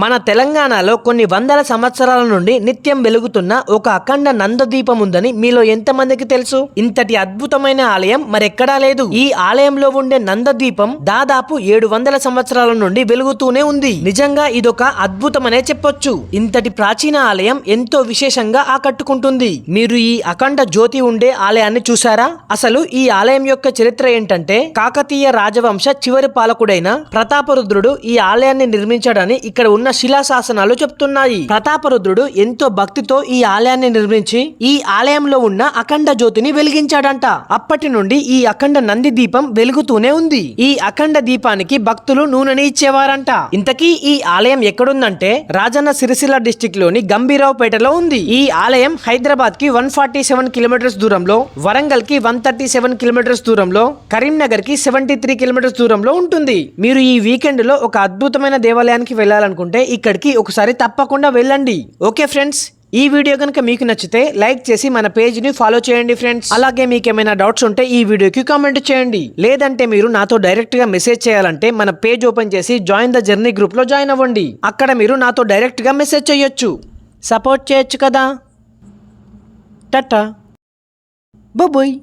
మన తెలంగాణలో కొన్ని వందల సంవత్సరాల నుండి నిత్యం వెలుగుతున్న ఒక అఖండ నందదీపం ఉందని మీలో ఎంతమందికి తెలుసు? ఇంతటి అద్భుతమైన ఆలయం మరెక్కడా లేదు. ఈ ఆలయంలో ఉండే నందదీపం దాదాపు 700 సంవత్సరాల నుండి వెలుగుతూనే ఉంది. నిజంగా ఇదొక అద్భుతమనే చెప్పొచ్చు. ఇంతటి ప్రాచీన ఆలయం ఎంతో విశేషంగా ఆకట్టుకుంటుంది. మీరు ఈ అఖండ జ్యోతి ఉండే ఆలయాన్ని చూసారా? అసలు ఈ ఆలయం యొక్క చరిత్ర ఏంటంటే, కాకతీయ రాజవంశ చివరి పాలకుడైన ప్రతాపరుద్రుడు ఈ ఆలయాన్ని నిర్మించాడని ఇక్కడ ఉన్న శిలాశాసనాలు చెప్తున్నాయి. ప్రతాపరుద్రుడు ఎంతో భక్తితో ఈ ఆలయాన్ని నిర్మించి ఈ ఆలయంలో ఉన్న అఖండ జ్యోతిని వెలిగించాడంట. అప్పటి నుండి ఈ అఖండ నంది దీపం వెలుగుతూనే ఉంది. ఈ అఖండ దీపానికి భక్తులు నూనెని ఇచ్చేవారంట. ఇంతకీ ఈ ఆలయం ఎక్కడుందంటే రాజన్న సిరిసిల్ల డిస్టిక్ లోని గంభీరావుపేటలో ఉంది. ఈ ఆలయం హైదరాబాద్ కి 147 కిలోమీటర్స్ దూరంలో, వరంగల్ కి 137 కిలోమీటర్స్ దూరంలో, కరీంనగర్ కి 73 కిలోమీటర్స్ దూరంలో ఉంటుంది. మీరు ఈ వీకెండ్ లో ఒక అద్భుతమైన దేవాలయానికి వెళ్ళాలనుకుంటే ఇక్కడికి ఒకసారి తప్పకుండా వెళ్ళండి. ఓకే ఫ్రెండ్స్, ఈ వీడియో కనుక మీకు నచ్చితే లైక్ చేసి మన పేజ్ ని ఫాలో చేయండి ఫ్రెండ్స్. అలాగే మీకు ఏమైనా డౌట్స్ ఉంటే ఈ వీడియోకి కామెంట్ చేయండి. లేదంటే మీరు నాతో డైరెక్ట్ గా మెసేజ్ చేయాలంటే మన పేజ్ ఓపెన్ చేసి జాయిన్ ద జర్నీ గ్రూప్ లో జాయిన్ అవ్వండి. అక్కడ మీరు నాతో డైరెక్ట్ గా మెసేజ్ చేయొచ్చు. సపోర్ట్ చేయొచ్చు కదా. టాటా, బాయ్.